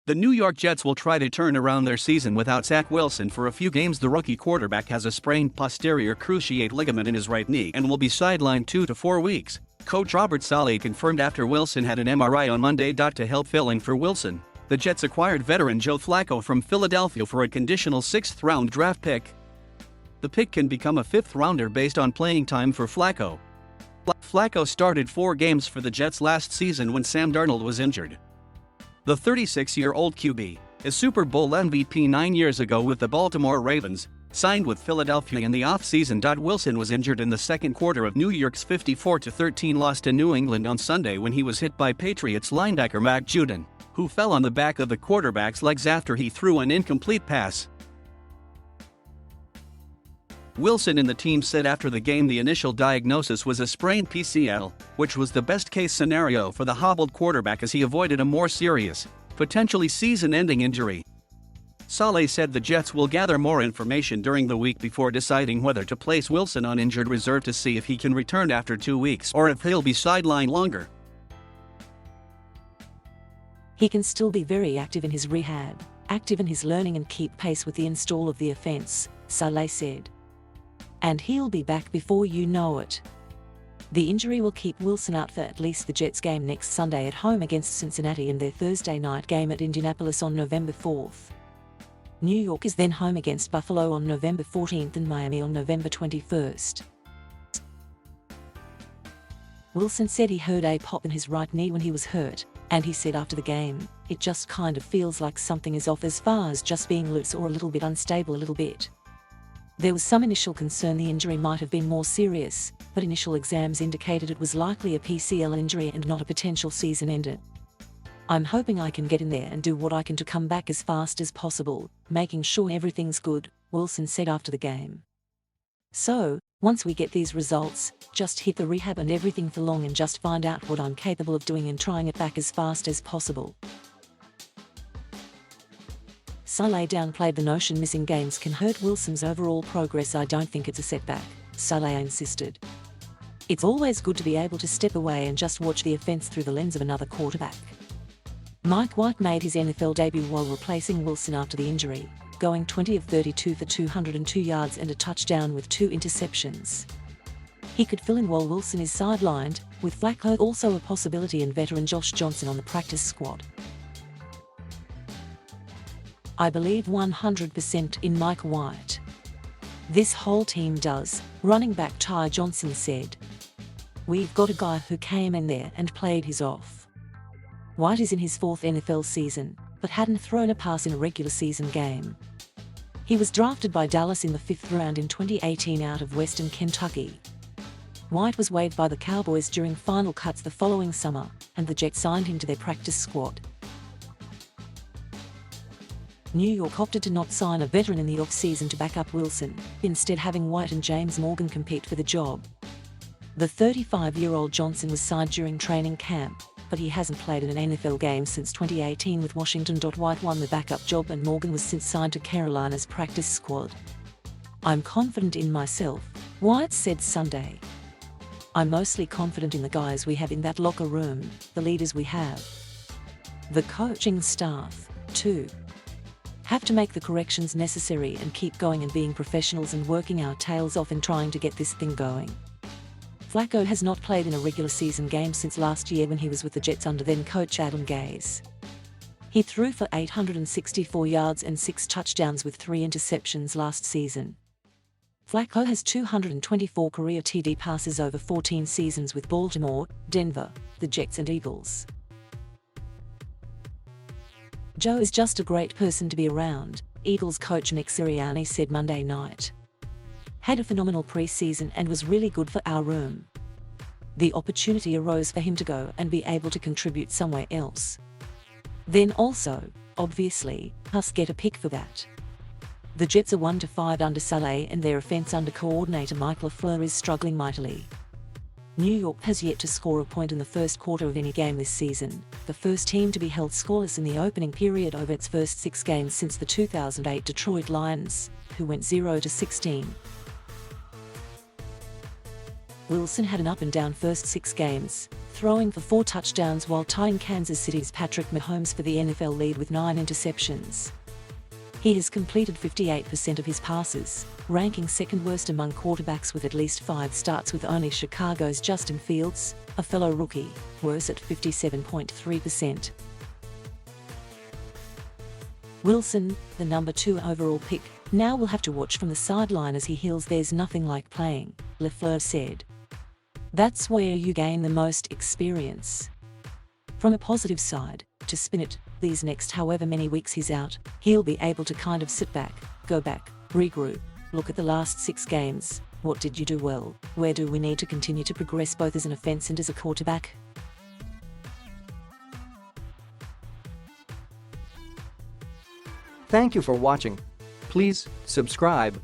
The New York Jets will try to turn around their season without Zach Wilson for a few games. The rookie quarterback has a sprained posterior cruciate ligament in his right knee and will be sidelined 2 to 4 weeks. Coach Robert Saleh confirmed after Wilson had an MRI on Monday.To to help fill in for Wilson. The Jets acquired veteran Joe Flacco from Philadelphia for a conditional 6th-round draft pick. The pick can become a 5th-rounder based on playing time for Flacco. Flacco started 4 games for the Jets last season when Sam Darnold was injured. The 36-year-old QB, a Super Bowl MVP 9 years ago with the Baltimore Ravens, signed with Philadelphia in the offseason. Wilson was injured in the second quarter of New York's 54-13 loss to New England on Sunday when he was hit by Patriots linebacker Mac Judon, who fell on the back of the quarterback's legs after he threw an incomplete pass. Wilson and the team said after the game the initial diagnosis was a sprained PCL, which was the best-case scenario for the hobbled quarterback as he avoided a more serious, potentially season-ending injury. Saleh said the Jets will gather more information during the week before deciding whether to place Wilson on injured reserve to see if he can return after 2 weeks or if he'll be sidelined longer. He can still be very active in his rehab, active in his learning and keep pace with the install of the offense, Saleh said. And he'll be back before you know it. The injury will keep Wilson out for at least the Jets game next Sunday at home against Cincinnati and their Thursday night game at Indianapolis on November 4th. New York is then home against Buffalo on November 14th and Miami on November 21st. Wilson said he heard a pop in his right knee when he was hurt, and he said after the game, "It just kind of feels like something is off as far as just being loose or a little bit unstable a little bit." There was some initial concern the injury might have been more serious, but initial exams indicated it was likely a PCL injury and not a potential season ender. "I'm hoping I can get in there and do what I can to come back as fast as possible, making sure everything's good," Wilson said after the game. "So, once we get these results, just hit the rehab and everything for long and just find out what I'm capable of doing and trying it back as fast as possible." Saleh downplayed the notion missing games can hurt Wilson's overall progress. "I don't think it's a setback," Saleh insisted. "It's always good to be able to step away and just watch the offense through the lens of another quarterback." Mike White made his NFL debut while replacing Wilson after the injury, going 20 of 32 for 202 yards and a touchdown with 2 interceptions. He could fill in while Wilson is sidelined, with Flacco also a possibility and veteran Josh Johnson on the practice squad. "I believe 100% in Mike White. This whole team does," running back Ty Johnson said. "We've got a guy who came in there and played his off." White is in his 4th NFL season, but hadn't thrown a pass in a regular season game. He was drafted by Dallas in the 5th round in 2018 out of Western Kentucky. White was waived by the Cowboys during final cuts the following summer, and the Jets signed him to their practice squad. New York opted to not sign a veteran in the off-season to back up Wilson, instead having White and James Morgan compete for the job. The 35-year-old Johnson was signed during training camp, but he hasn't played in an NFL game since 2018 with Washington. White won the backup job and Morgan was since signed to Carolina's practice squad. "I'm confident in myself," White said Sunday. "I'm mostly confident in the guys we have in that locker room, the leaders we have. The coaching staff, too. Have to make the corrections necessary and keep going and being professionals and working our tails off and trying to get this thing going." Flacco has not played in a regular season game since last year when he was with the Jets under then coach Adam Gase. He threw for 864 yards and 6 touchdowns with 3 interceptions last season. Flacco has 224 career TD passes over 14 seasons with Baltimore, Denver, the Jets and Eagles. "Joe is just a great person to be around," Eagles coach Nick Sirianni said Monday night. "Had a phenomenal preseason and was really good for our room. The opportunity arose for him to go and be able to contribute somewhere else. Then also, obviously, us get a pick for that." The Jets are 1-5 under Saleh and their offense under coordinator Mike LaFleur is struggling mightily. New York has yet to score a point in the first quarter of any game this season, the first team to be held scoreless in the opening period over its first 6 games since the 2008 Detroit Lions, who went 0-16. Wilson had an up-and-down first 6 games, throwing for 4 touchdowns while tying Kansas City's Patrick Mahomes for the NFL lead with 9 interceptions. He has completed 58% of his passes, ranking second worst among quarterbacks with at least 5 starts, with only Chicago's Justin Fields, a fellow rookie, worse at 57.3%. Wilson, the number 2 overall pick, now will have to watch from the sideline as he heals. There's nothing like playing, LaFleur said. That's where you gain the most experience. From a positive side, to spin it, these next however many weeks he's out, he'll be able to kind of sit back, go back, regroup, look at the last 6 games. What did you do well? Where do we need to continue to progress both as an offense and as a quarterback? Thank you for watching. Please subscribe